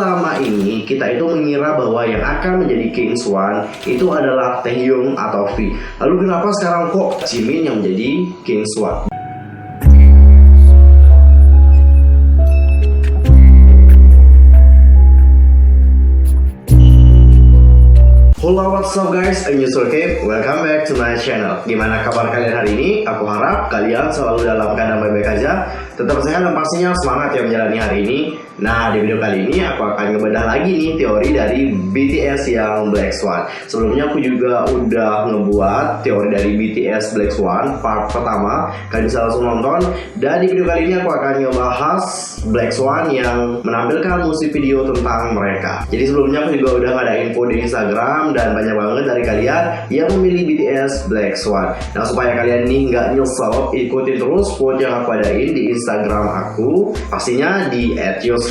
selama ini kita itu mengira bahwa yang akan menjadi King Swan itu adalah Taehyung atau V. Lalu kenapa sekarang kok Jimin yang menjadi King Swan? Halo, what's up guys, I'm Yusuf Cape. Welcome back to my channel. Gimana kabar kalian hari ini? Aku harap kalian selalu dalam keadaan baik-baik aja, tetap sehat dan pastinya semangat ya menjalani hari ini. Nah, di video kali ini aku akan ngebedah lagi nih teori dari BTS yang Black Swan. Sebelumnya aku juga udah ngebuat teori dari BTS Black Swan part pertama. Kalian bisa langsung nonton. Dan di video kali ini aku akan ngebahas Black Swan yang menampilkan musik video tentang mereka. Jadi sebelumnya aku juga udah ada info di Instagram dan banyak banget dari kalian yang memilih BTS Black Swan. Nah, supaya kalian nih nggak nyesel, ikutin terus vote yang aku adain di Instagram aku, pastinya di @yusrelcam.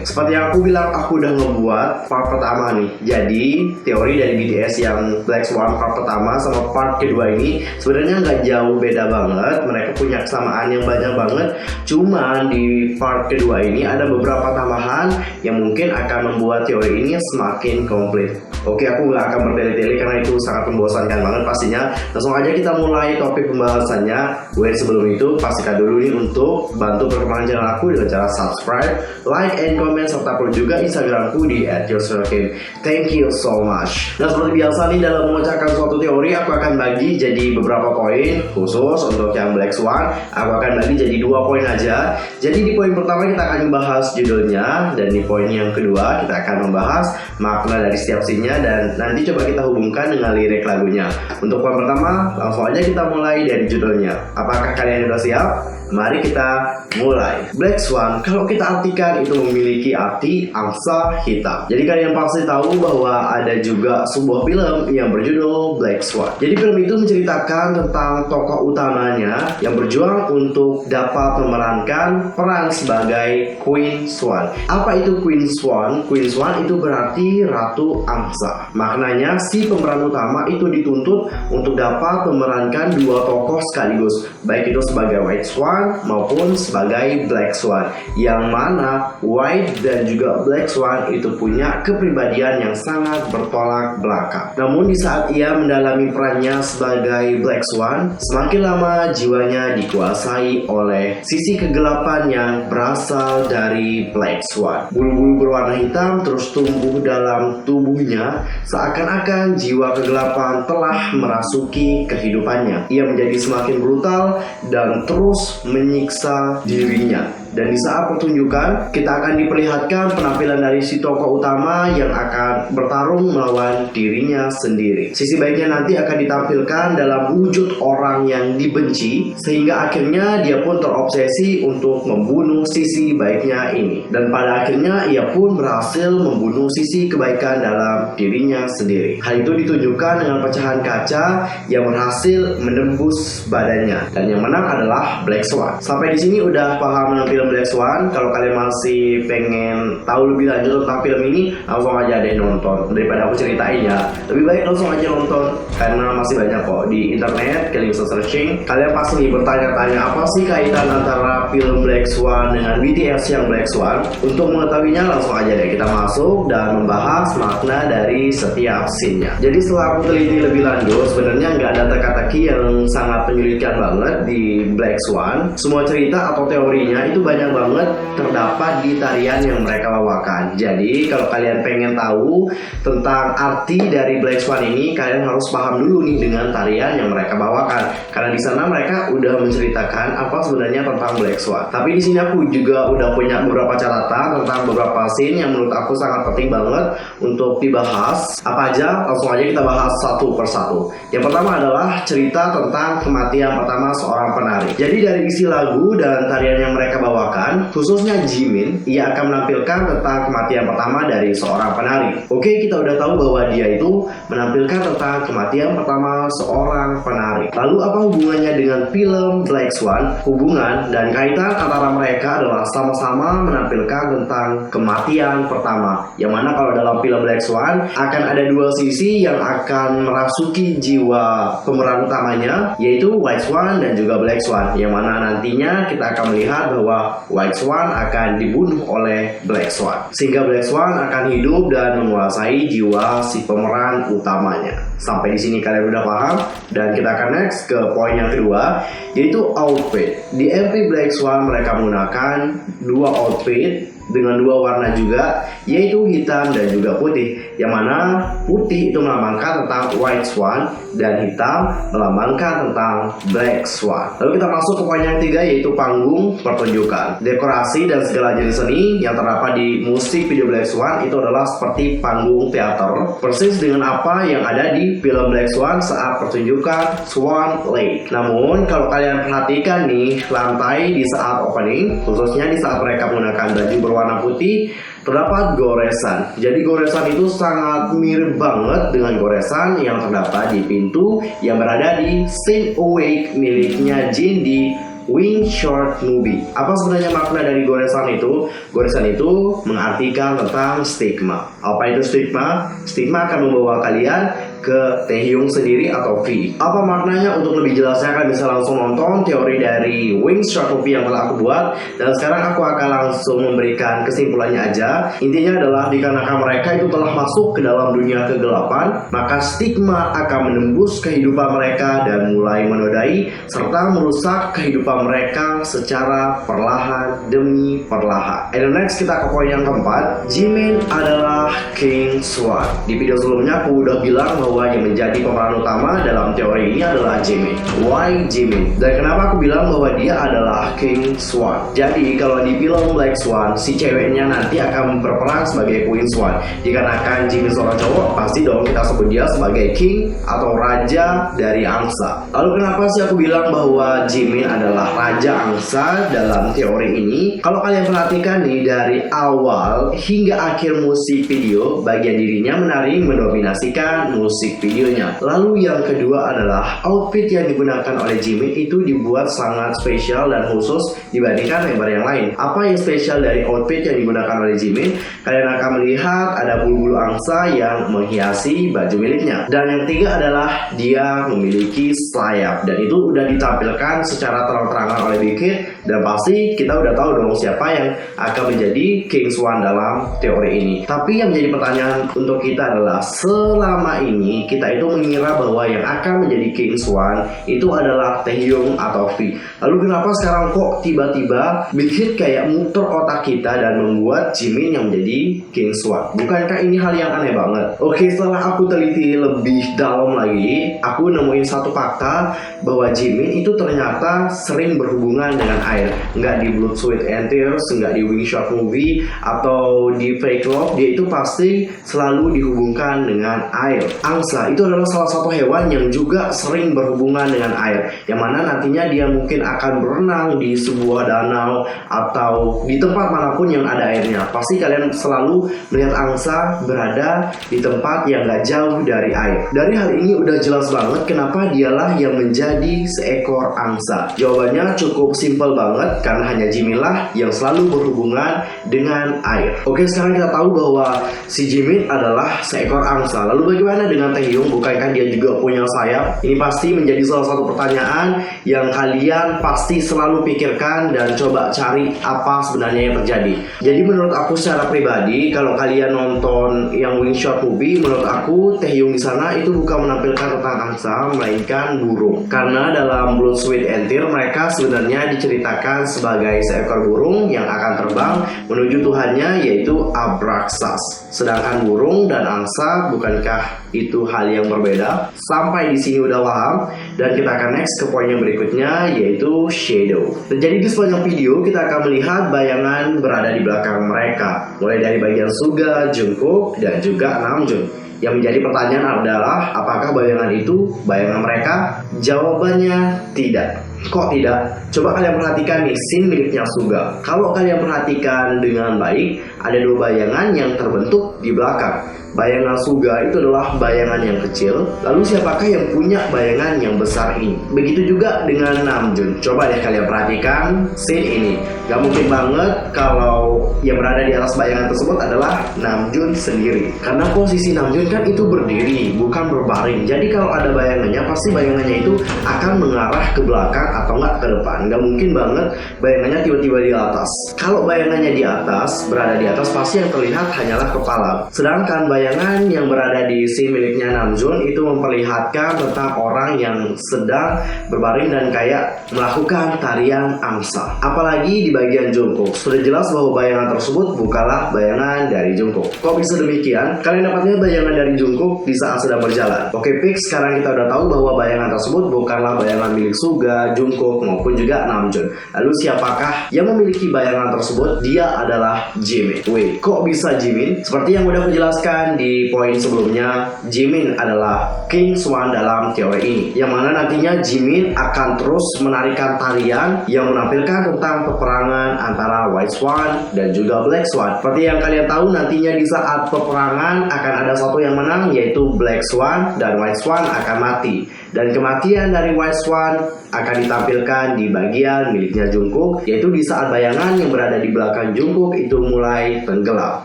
Seperti yang aku bilang, aku udah ngebuat part pertama nih. Jadi teori dari BTS yang Black Swan part pertama sama part kedua ini sebenarnya nggak jauh beda banget. Mereka punya kesamaan yang banyak banget. Cuman di part kedua ini ada beberapa tambahan yang mungkin akan membuat teori ini semakin komplit. Oke, aku nggak akan bertele-tele karena itu sangat membosankan banget pastinya. Langsung aja kita mulai topik pembahasannya. Wait, sebelum itu pastikan dulu nih untuk bantu perkembangan channel aku dengan cara subscribe, like, and comment, serta follow juga Instagramku di @yusrelcam. Thank you so much. Nah, seperti biasa nih dalam memecahkan suatu teori, aku akan bagi jadi beberapa poin khusus untuk yang Black Swan. Aku akan bagi jadi 2 poin aja. Jadi di poin pertama kita akan membahas judulnya, dan di poin yang kedua kita akan membahas makna dari setiap scene-nya, dan nanti coba kita hubungkan dengan lirik lagunya. Untuk poin pertama, langsung aja kita mulai dari judulnya. Apakah kalian sudah siap? Mari kita mulai. Black Swan, kalau kita artikan itu memiliki arti angsa hitam. Jadi kalian pasti tahu bahwa ada juga sebuah film yang berjudul Black Swan. Jadi film itu menceritakan tentang tokoh utamanya yang berjuang untuk dapat memerankan peran sebagai Queen Swan. Apa itu Queen Swan? Queen Swan itu berarti ratu angsa. Maknanya si pemeran utama itu dituntut untuk dapat memerankan 2 tokoh sekaligus, baik itu sebagai White Swan maupun sebagai Black Swan, yang mana White dan juga Black Swan itu punya kepribadian yang sangat bertolak belakang. Namun di saat ia mendalami perannya sebagai Black Swan, semakin lama jiwanya dikuasai oleh sisi kegelapan yang berasal dari Black Swan. Bulu-bulu berwarna hitam terus tumbuh dalam tubuhnya, seakan-akan jiwa kegelapan telah merasuki kehidupannya. Ia menjadi semakin brutal dan terus menyiksa dirinya. Dan di saat pertunjukan, kita akan diperlihatkan penampilan dari si tokoh utama yang akan bertarung melawan dirinya sendiri. Sisi baiknya nanti akan ditampilkan dalam wujud orang yang dibenci, sehingga akhirnya dia pun terobsesi untuk membunuh sisi baiknya ini. Dan pada akhirnya ia pun berhasil membunuh sisi kebaikan dalam dirinya sendiri. Hal itu ditunjukkan dengan pecahan kaca yang berhasil menembus badannya. Dan yang menang adalah Black Swan. Sampai di sini udah paham dengan film Black Swan? Kalau kalian masih pengen tahu lebih lanjut tentang film ini, langsung aja deh nonton. Daripada aku ceritain ya, lebih baik langsung aja nonton, karena masih banyak kok di internet. Kalian bisa searching. Kalian pasti nih bertanya-tanya, apa sih kaitan antara film Black Swan dengan BTS yang Black Swan? Untuk mengetahuinya langsung aja deh kita masuk dan membahas makna dari setiap scene-nya. Jadi setelah aku teliti lebih lanjut, sebenarnya nggak ada teka-teki yang sangat menyulitkan banget di Black Swan. Semua cerita atau teorinya itu banyak banget terdapat di tarian yang mereka bawakan. Jadi kalau kalian pengen tahu tentang arti dari Black Swan ini, kalian harus paham dulu nih dengan tarian yang mereka bawakan, karena di sana mereka udah menceritakan apa sebenarnya tentang Black Swan. Tapi di sini aku juga udah punya beberapa catatan tentang beberapa scene yang menurut aku sangat penting banget untuk dibahas. Apa aja? Langsung aja kita bahas satu persatu. Yang pertama adalah cerita tentang kematian pertama seorang penari. Jadi dari isi lagu dan tarian yang mereka bawakan, khususnya Jimin, ia akan menampilkan tentang kematian pertama dari seorang penari. Oke, kita udah tahu bahwa dia itu menampilkan tentang kematian pertama seorang penari. Lalu apa hubungannya dengan film Black Swan? Hubungan dan kaitan antara mereka adalah sama-sama menampilkan tentang kematian pertama, yang mana kalau dalam film Black Swan akan ada 2 sisi yang akan merasuki jiwa pemeran utamanya, yaitu White Swan dan juga Black Swan, yang mana nantinya kita akan melihat bahwa bahwa White Swan akan dibunuh oleh Black Swan, sehingga Black Swan akan hidup dan menguasai jiwa si pemeran utamanya. Sampai di sini kalian udah paham? Dan kita akan next ke poin yang kedua, yaitu outfit. Di MP Black Swan mereka menggunakan dua outfit dengan dua warna juga, yaitu hitam dan juga putih, yang mana putih itu melambangkan tentang White Swan dan hitam melambangkan tentang Black Swan. Lalu kita masuk ke poin yang ketiga, yaitu panggung pertunjukan. Dekorasi dan segala jenis seni yang terdapat di musik video Black Swan itu adalah seperti panggung teater, persis dengan apa yang ada di film Black Swan saat pertunjukan Swan Lake. Namun kalau kalian perhatikan nih, lantai di saat opening, khususnya di saat mereka menggunakan baju berwarna putih, terdapat goresan. Jadi goresan itu sangat mirip banget dengan goresan yang terdapat di pintu yang berada di scene awake miliknya Jin di Wing Short Movie. Apa sebenarnya makna dari goresan itu? Goresan itu mengartikan tentang stigma. Apa itu stigma? Stigma akan membawa kalian ke Taehyung sendiri atau V. Apa maknanya? Untuk lebih jelasnya kalian bisa langsung nonton teori dari Wing Short Movie yang telah aku buat. Dan sekarang aku akan langsung memberikan kesimpulannya aja. Intinya adalah dikarenakan mereka itu telah masuk ke dalam dunia kegelapan, maka stigma akan menembus kehidupan mereka dan mulai menodai serta merusak kehidupan mereka secara perlahan demi perlahan. And next kita ke poin yang keempat, Jimin adalah King Swan. Di video sebelumnya aku udah bilang bahwa yang menjadi pemeran utama dalam teori ini adalah Jimin. Why Jimin? Dan kenapa aku bilang bahwa dia adalah King Swan? Jadi kalau di film Black Swan, si ceweknya nanti akan berperan sebagai Queen Swan. Dikarenakan Jimin seorang cowok, pasti dong kita sebut dia sebagai King atau Raja dari Angsa. Lalu kenapa sih aku bilang bahwa Jimin adalah Raja Angsa dalam teori ini? Kalau kalian perhatikan nih, dari awal hingga akhir musik video, bagian dirinya menari mendominasikan musik videonya. Lalu yang kedua adalah outfit yang digunakan oleh Jimin itu dibuat sangat spesial dan khusus dibandingkan member yang lain. Apa yang spesial dari outfit yang digunakan oleh Jimin? Kalian akan melihat ada bulu-bulu angsa yang menghiasi baju miliknya. Dan yang ketiga adalah dia memiliki sayap, dan itu udah ditampilkan secara terang-terangan oleh Big Hit, dan pasti kita udah tahu dong siapa yang akan menjadi King Swan dalam teori ini. Tapi yang menjadi pertanyaan untuk kita adalah, selama ini kita itu mengira bahwa yang akan menjadi King Swan itu adalah Taehyung atau V. Lalu kenapa sekarang kok tiba-tiba Big Hit kayak muter otak kita dan membuat Jimin yang menjadi King Swan? Bukankah ini hal yang aneh banget? Oke, setelah aku teliti lebih dalam lagi, aku nemuin satu fakta bahwa Jimin itu ternyata sering berhubungan dengan air. Nggak di Blood, Sweat and Tears, nggak di Wing Shot Movie, atau di Fake Love, dia itu pasti selalu dihubungkan dengan air. Angsa itu adalah salah satu hewan yang juga sering berhubungan dengan air, yang mana nantinya dia mungkin akan berenang di sebuah danau atau di tempat manapun yang ada airnya. Pasti kalian selalu melihat angsa berada di tempat yang gak jauh dari air. Dari hal ini udah jelas banget kenapa dialah yang menjadi seekor angsa. Jawabannya cukup simpel banget, karena hanya Jimin lah yang selalu berhubungan dengan air. Oke, sekarang kita tahu bahwa si Jimin adalah seekor angsa. Lalu bagaimana dengan Taehyung? Bukankah dia juga punya sayap? Ini pasti menjadi salah satu pertanyaan yang kalian pasti selalu pikirkan dan coba cari apa sebenarnya yang terjadi. Jadi menurut aku secara pribadi, kalau kalian nonton yang Wing Shot Movie, menurut aku Taehyung di sana itu bukan menampilkan tentang angsa, melainkan burung. Karena dalam Blood, Sweat and Tears mereka sebenarnya diceritakan sebagai seekor burung yang akan terbang menuju Tuhannya, yaitu Abraxas. Sedangkan burung dan angsa, bukankah itu hal yang berbeda? Sampai di sini udah paham, dan kita akan next ke poin yang berikutnya, yaitu shadow. Dan jadi di sepanjang video kita akan melihat bayangan berada di belakang mereka, mulai dari bagian Suga, Jungkook, dan juga Namjoon. Yang menjadi pertanyaan adalah, apakah bayangan itu bayangan mereka? Jawabannya tidak. Kok tidak? Coba kalian perhatikan nih scene miliknya Suga. Kalau kalian perhatikan dengan baik, ada dua bayangan yang terbentuk di belakang. Bayangan Suga itu adalah bayangan yang kecil. Lalu siapakah yang punya bayangan yang besar ini? Begitu juga dengan Namjoon. Coba deh kalian perhatikan scene ini. Gak mungkin banget kalau yang berada di atas bayangan tersebut adalah Namjoon sendiri. Karena posisi Namjoon kan itu berdiri, bukan berbaring. Jadi kalau ada bayangannya, pasti bayangannya itu akan mengarah ke belakang atau enggak ke depan. Gak mungkin banget bayangannya tiba-tiba di atas. Kalau bayangannya di atas, berada di atas, pasti yang terlihat hanyalah kepala. Sedangkan bayangan yang berada di scene miliknya Namjoon itu memperlihatkan tentang orang yang sedang berbaring dan kayak melakukan tarian angsa. Apalagi di bagian Jungkook, sudah jelas bahwa bayangan tersebut bukanlah bayangan dari Jungkook. Kok bisa demikian? Kalian dapat lihat bayangan dari Jungkook di saat sedang berjalan. Oke fix, sekarang kita udah tahu bahwa bayangan tersebut bukanlah bayangan milik Suga, Jungkook maupun juga Namjoon. Lalu siapakah yang memiliki bayangan tersebut? Dia adalah Jimin. Wait, kok bisa Jimin? Seperti yang udah aku jelaskan di poin sebelumnya, Jimin adalah King Swan dalam teori ini, yang mana nantinya Jimin akan terus menarikan tarian yang menampilkan tentang peperangan antara White Swan dan juga Black Swan. Seperti yang kalian tahu, nantinya di saat peperangan akan ada satu yang menang, yaitu Black Swan, dan White Swan akan mati. Dan kematian dari White Swan akan ditampilkan di bagian miliknya Jungkook, yaitu di saat bayangan yang berada di belakang Jungkook itu mulai tenggelam.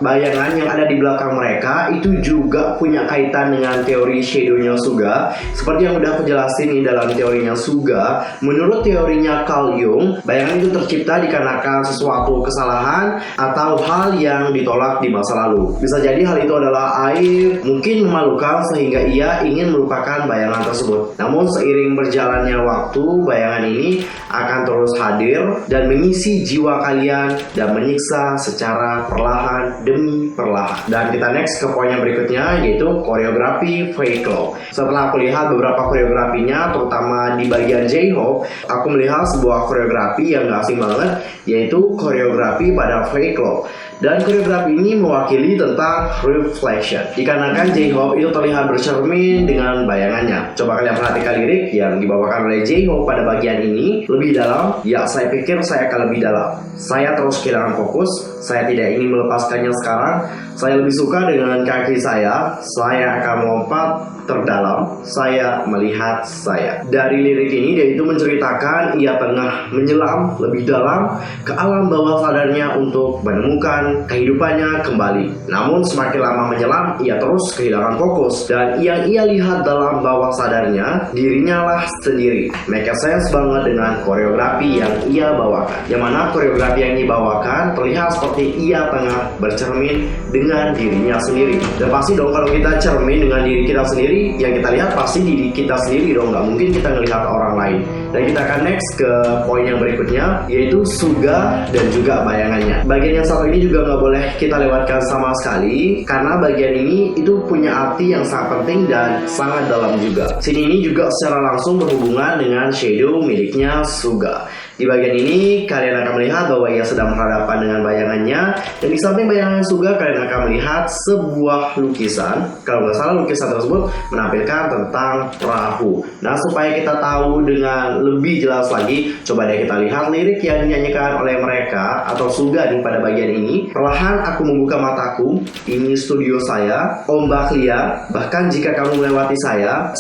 Bayangan yang ada di belakang mereka itu juga punya kaitan dengan teori shadow-nya Suga. Seperti yang udah aku jelasin nih dalam teorinya Suga, menurut teorinya Carl Jung, bayangan itu tercipta dikarenakan sesuatu kesalahan atau hal yang ditolak di masa lalu. Bisa jadi hal itu adalah aib, mungkin memalukan sehingga ia ingin melupakan bayangan tersebut. Namun seiring berjalannya waktu, bayangan ini akan terus hadir dan mengisi jiwa kalian dan menyiksa secara perlahan demi perlahan. Dan kita next ke poin yang berikutnya, yaitu koreografi Fake Love. Setelah aku lihat beberapa koreografinya, terutama di bagian J-Hope, aku melihat sebuah koreografi yang gak asing banget, yaitu koreografi pada Fake Love. Dan koreografi ini mewakili tentang reflection, dikarenakan J-Hope itu terlihat bercermin dengan bayangannya. Coba kalian perhatikan lirik yang dibawakan oleh J-Hope pada bagian ini. Lebih dalam, ya saya pikir saya akan lebih dalam. Saya terus kehilangan fokus, saya tidak ingin melepaskannya sekarang. Saya lebih suka dengan kaki saya akan melompat terdalam, saya melihat saya. Dari lirik ini dia itu menceritakan ia tengah menyelam lebih dalam ke alam bawah sadarnya untuk menemukan kehidupannya kembali. Namun semakin lama menyelam, ia terus kehilangan fokus, dan yang ia lihat dalam bawah sadarnya dirinya lah sendiri. Make sense banget dengan koreografi yang ia bawakan, yang mana koreografi yang dibawakan terlihat seperti ia tengah bercermin dengan dirinya sendiri. Dan pasti dong kalau kita cermin dengan diri kita sendiri, yang kita lihat pasti diri kita sendiri dong, nggak mungkin kita ngelihat orang lain. Dan kita akan next ke poin yang berikutnya, yaitu Suga dan juga bayangannya. Bagian yang satu ini juga nggak boleh kita lewatkan sama sekali, karena bagian ini itu punya arti yang sangat penting dan sangat dalam juga. Scene ini juga secara langsung berhubungan dengan shadow miliknya Suga. Di bagian ini kalian akan melihat bahwa ia sedang berhadapan dengan bayangannya, dan di samping bayangan Suga kalian akan melihat sebuah lukisan. Kalau nggak salah lukisan tersebut menampilkan tentang perahu. Nah, supaya kita tahu dengan lebih jelas lagi, coba deh kita lihat lirik yang dinyanyikan oleh mereka atau Suga nih pada bagian ini. Perlahan aku membuka mataku, ini studio saya, ombak liar, bahkan jika kamu melewati saya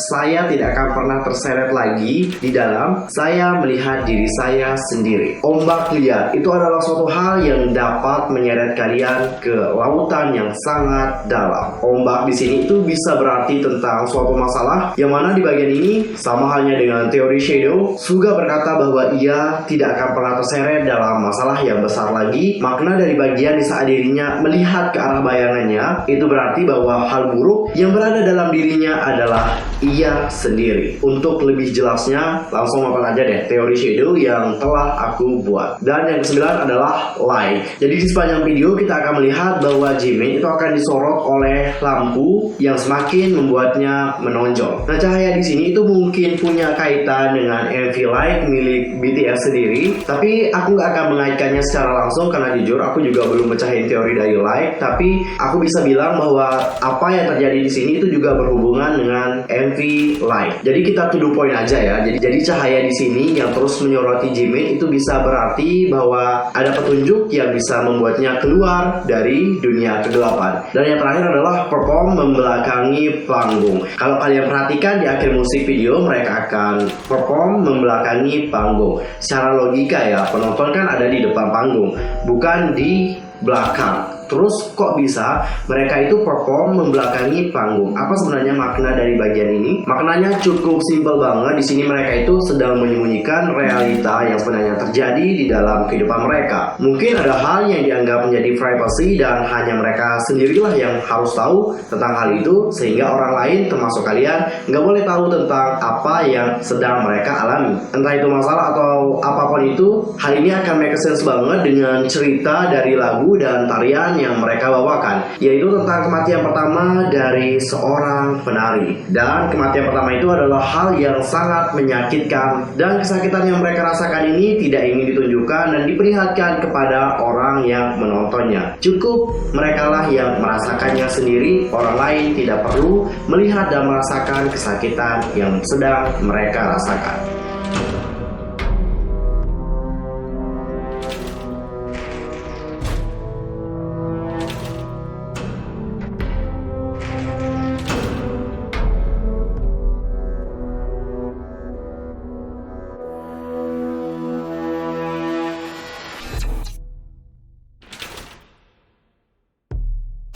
tidak akan pernah terseret lagi di dalam. Saya melihat diri saya sendiri. Ombak liar itu adalah suatu hal yang dapat menyeret kalian ke lautan yang sangat dalam. Ombak di sini itu bisa berarti tentang suatu masalah, yang mana di bagian ini sama halnya dengan teori shadow. Suga berkata bahwa ia tidak akan pernah terseret dalam masalah yang besar lagi. Makna dari bagian di saat dirinya melihat ke arah bayangannya, itu berarti bahwa hal buruk yang berada dalam dirinya adalah ia sendiri. Untuk lebih jelasnya, langsung nonton aja deh teori shadow yang telah aku buat. Dan yang kesembilan adalah light. Jadi di sepanjang video kita akan melihat bahwa Jimin itu akan disorot oleh lampu yang semakin membuatnya menonjol. Nah, cahaya di sini itu mungkin punya kaitan dengan MV Light milik BTS sendiri, tapi aku nggak akan mengaitkannya secara langsung karena jujur aku juga belum mecahin teori dari Light. Tapi aku bisa bilang bahwa apa yang terjadi di sini itu juga berhubungan dengan MV Light. Jadi kita to the point aja ya. Jadi cahaya di sini yang terus menyoroti Jimin Jimin itu bisa berarti bahwa ada petunjuk yang bisa membuatnya keluar dari dunia kegelapan. Dan yang terakhir adalah perform membelakangi panggung. Kalau kalian perhatikan di akhir musik video, mereka akan perform membelakangi panggung. Secara logika ya, penonton kan ada di depan panggung, bukan di belakang. Terus kok bisa mereka itu perform membelakangi panggung? Apa sebenarnya makna dari bagian ini? Maknanya cukup simpel banget. Di sini mereka itu sedang menyembunyikan realita yang sebenarnya terjadi di dalam kehidupan mereka. Mungkin ada hal yang dianggap menjadi privacy dan hanya mereka sendirilah yang harus tahu tentang hal itu, sehingga orang lain termasuk kalian nggak boleh tahu tentang apa yang sedang mereka alami. Entah itu masalah atau apapun itu, hal ini akan make sense banget dengan cerita dari lagu dan tarian yang mereka bawakan, yaitu tentang kematian pertama dari seorang penari. Dan kematian pertama itu adalah hal yang sangat menyakitkan, dan kesakitan yang mereka rasakan ini tidak ingin ditunjukkan dan diperlihatkan kepada orang yang menontonnya. Cukup merekalah yang merasakannya sendiri, orang lain tidak perlu melihat dan merasakan kesakitan yang sedang mereka rasakan.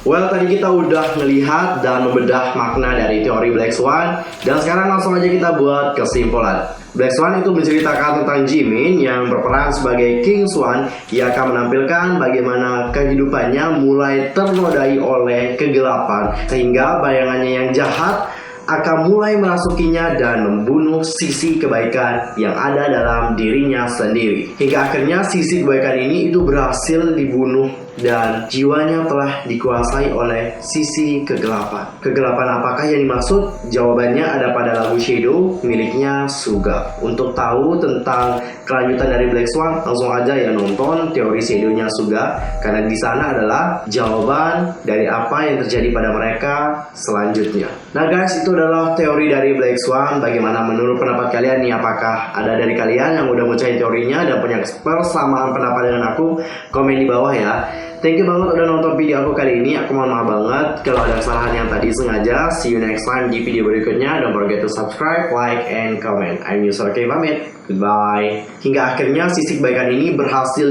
Well, tadi kita udah melihat dan membedah makna dari teori Black Swan, dan sekarang langsung aja kita buat kesimpulan. Black Swan itu menceritakan tentang Jimin yang berperan sebagai King Swan yang akan menampilkan bagaimana kehidupannya mulai ternodai oleh kegelapan, sehingga bayangannya yang jahat akan mulai merasukinya dan membunuh sisi kebaikan yang ada dalam dirinya sendiri. Hingga akhirnya sisi kebaikan ini itu berhasil dibunuh dan jiwanya telah dikuasai oleh sisi kegelapan. Kegelapan apakah yang dimaksud? Jawabannya ada pada lagu Shadow miliknya Suga. Untuk tahu tentang kelanjutan dari Black Swan, langsung aja ya nonton teori Shadow-nya Suga, karena di sana adalah jawaban dari apa yang terjadi pada mereka selanjutnya. Nah guys, itu adalah teori dari Black Swan. Bagaimana menurut pendapat kalian nih? Apakah ada dari kalian yang udah mecahin teorinya dan punya persamaan pendapat dengan aku? Komen di bawah ya. Thank you banget udah nonton video aku kali ini. Aku mohon maaf banget kalau ada kesalahan yang tadi sengaja. See you next time di video berikutnya. Don't forget to subscribe, like, and comment. I'm Yusuf K. pamit. Goodbye. Hingga akhirnya sisi kebaikan ini berhasil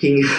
hingga